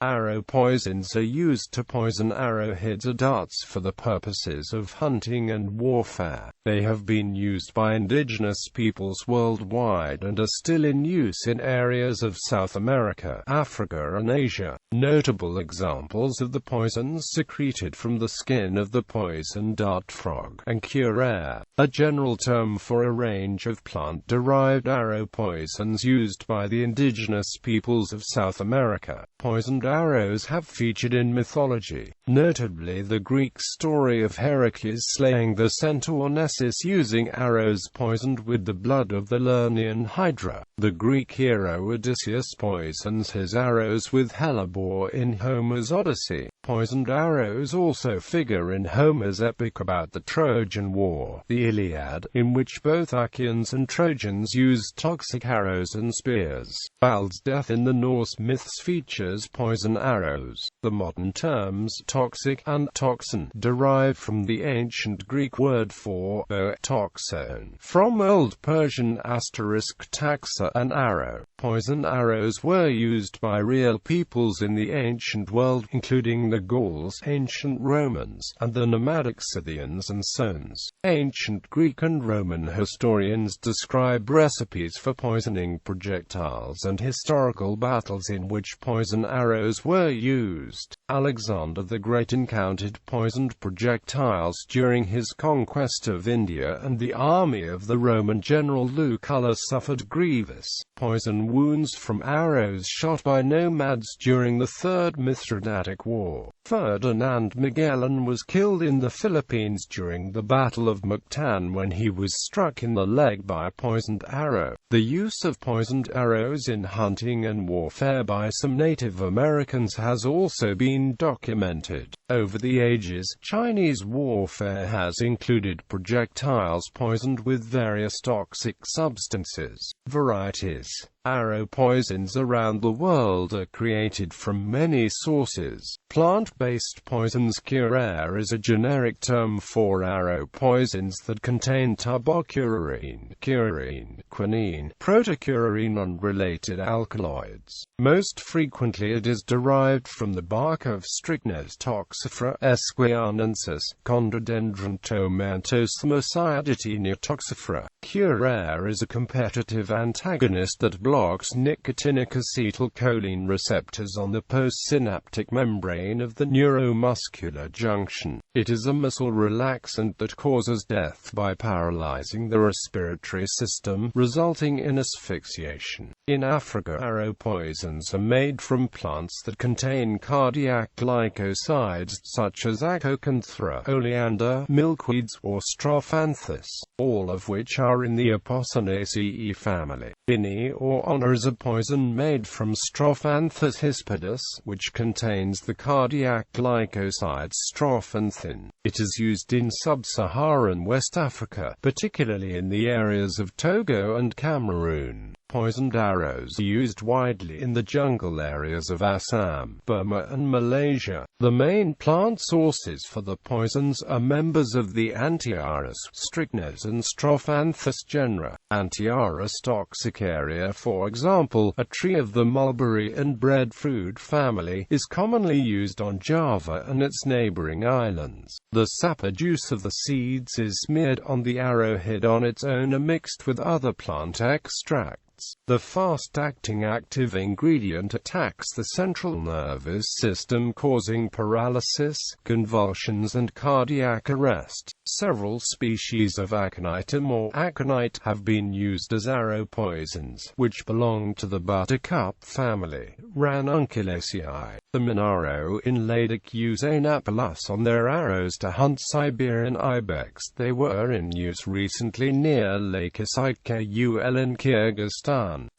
Arrow poisons are used to poison arrowheads or darts for the purposes of hunting and warfare. They have been used by indigenous peoples worldwide and are still in use in areas of South America, Africa and Asia. Notable examples of the poisons secreted from the skin of the poison dart frog and curare, a general term for a range of plant-derived arrow poisons used by the indigenous peoples of South America. Poisoned arrows have featured in mythology, notably the Greek story of Heracles slaying the centaur Nessus using arrows poisoned with the blood of the Lernaean Hydra. The Greek hero Odysseus poisons his arrows with hellebore in Homer's Odyssey. Poisoned arrows also figure in Homer's epic about the Trojan War, the Iliad, in which both Achaeans and Trojans used toxic arrows and spears. Bal's death in the Norse myths features poison arrows. The modern terms toxic and toxin derive from the ancient Greek word for bow, toxon, from Old Persian *taxa, an arrow. Poison arrows were used by real peoples in the ancient world, including the Gauls, ancient Romans, and the nomadic Scythians and Saons. Ancient Greek and Roman historians describe recipes for poisoning projectiles and historical battles in which poison arrows were used. Alexander the Great encountered poisoned projectiles during his conquest of India, and the army of the Roman general Lucullus suffered grievous poison wounds from arrows shot by nomads during the Third Mithridatic War. Ferdinand Magellan was killed in the Philippines during the Battle of Mactan when he was struck in the leg by a poisoned arrow. The use of poisoned arrows in hunting and warfare by some Native Americans has also been documented. Over the ages, Chinese warfare has included projectiles poisoned with various toxic substances. Varieties. Arrow poisons around the world are created from many sources. Plant-based poisons. Curare is a generic term for arrow poisons that contain tubocurarine, curarine, quinine, protocurarine and related alkaloids. Most frequently it is derived from the bark of Strychnos toxifera, Esquianensis, Condrodendron tomentosmosiadetina toxifera. Curare is a competitive antagonist that blocks nicotinic acetylcholine receptors on the postsynaptic membrane of the neuromuscular junction. It is a muscle relaxant that causes death by paralyzing the respiratory system, resulting in asphyxiation. In Africa, arrow poisons are made from plants that contain cardiac glycosides such as Acocanthera, oleander, milkweeds, or strophanthus, all of which are in the Apocynaceae family. Bini or honor is a poison made from Strophanthus hispidus, which contains the cardiac glycoside strophanthin. It is used in sub-Saharan West Africa, particularly in the areas of Togo and Cameroon. Poisoned arrows are used widely in the jungle areas of Assam, Burma and Malaysia. The main plant sources for the poisons are members of the Antiaris, Strychnos and Strophanthus genera. Antiaris toxicaria, for example, a tree of the mulberry and breadfruit family, is commonly used on Java and its neighboring islands. The sap or juice of the seeds is smeared on the arrowhead on its own or mixed with other plant extracts. The fast-acting active ingredient attacks the central nervous system, causing paralysis, convulsions and cardiac arrest. Several species of aconitum or aconite have been used as arrow poisons, which belong to the buttercup family, Ranunculaceae. The Monaro in Ladakh use Anapilus on their arrows to hunt Siberian ibex. They were in use recently near Lake Issyk-Kul in Kyrgyzstan.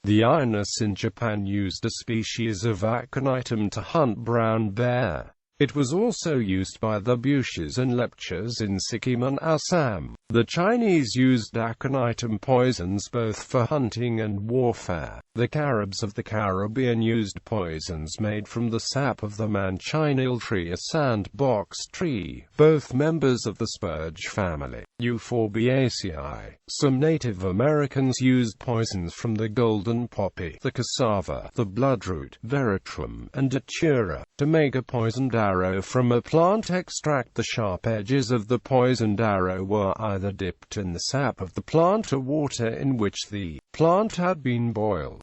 The Inus in Japan used a species of aconitum to hunt brown bear. It was also used by the Bushes and Lepchas in Sikkim and Assam. The Chinese used aconitum poisons both for hunting and warfare. The Caribs of the Caribbean used poisons made from the sap of the manchineel tree, a sandbox tree, both members of the spurge family, Euphorbiaceae. Some Native Americans used poisons from the golden poppy, the cassava, the bloodroot, veratrum, and datura, to make a poisoned arrow from a plant extract. The sharp edges of the poisoned arrow were either dipped in the sap of the plant or water in which the plant had been boiled.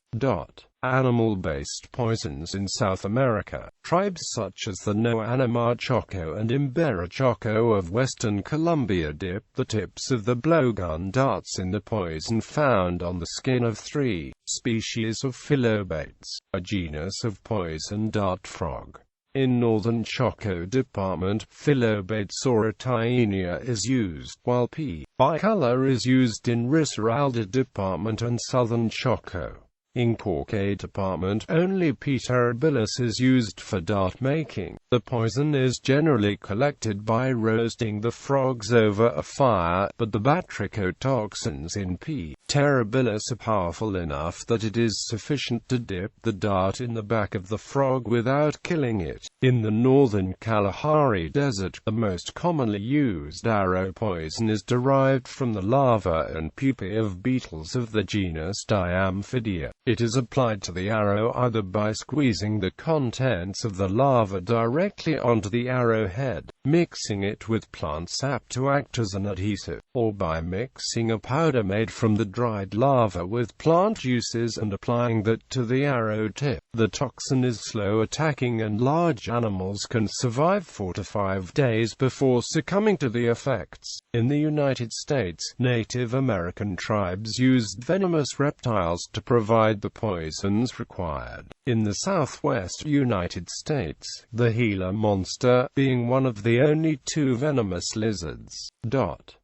Animal-based poisons in South America. Tribes such as the Noanama Choco and Imbera Choco of western Colombia dipped the tips of the blowgun darts in the poison found on the skin of 3 species of Philobates, a genus of poison dart frog. In northern Choco Department, Philobates auretinea is used, while P. bicolor is used in Risaralda Department and southern Choco. In Cauca Department, only P. terribilis is used for dart making. The poison is generally collected by roasting the frogs over a fire, but the batrachotoxins in P. terribilis are powerful enough that it is sufficient to dip the dart in the back of the frog without killing it. In the northern Kalahari Desert, the most commonly used arrow poison is derived from the larvae and pupae of beetles of the genus Diamphidia. It is applied to the arrow either by squeezing the contents of the larva directly onto the arrowhead, mixing it with plant sap to act as an adhesive, or by mixing a powder made from the dried larva with plant juices and applying that to the arrow tip. The toxin is slow attacking and large animals can survive 4 to 5 days before succumbing to the effects. In the United States, Native American tribes used venomous reptiles to provide the poisons required. In the southwest United States, the Gila monster being one of the only 2 venomous lizards.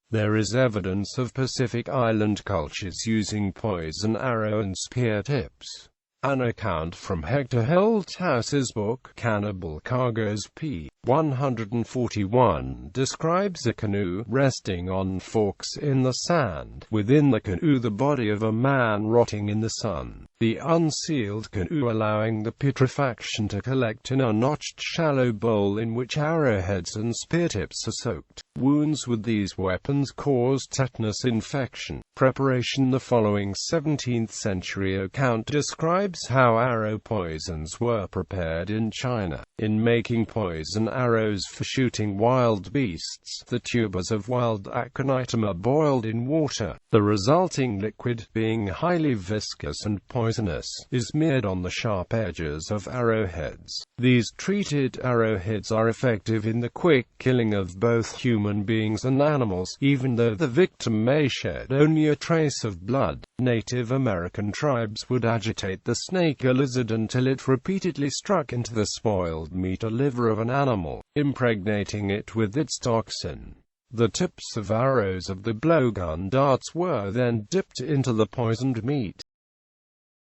There is evidence of Pacific Island cultures using poison arrow and spear tips. An account from Hector Holthouse's book, Cannibal Cargoes p. 141, describes a canoe resting on forks in the sand. Within the canoe the body of a man rotting in the sun. The unsealed canoe allowing the putrefaction to collect in a notched shallow bowl in which arrowheads and spear tips are soaked. Wounds with these weapons caused tetanus infection. Preparation. The following 17th century account describes how arrow poisons were prepared in China. In making poison arrows for shooting wild beasts, the tubers of wild aconitum are boiled in water. The resulting liquid, being highly viscous and poisonous, is smeared on the sharp edges of arrowheads. These treated arrowheads are effective in the quick killing of both human beings and animals, even though the victim may shed only a trace of blood. Native American tribes would agitate the snake or lizard until it repeatedly struck into the spoiled meat or liver of an animal, impregnating it with its toxin. The tips of arrows of the blowgun darts were then dipped into the poisoned meat.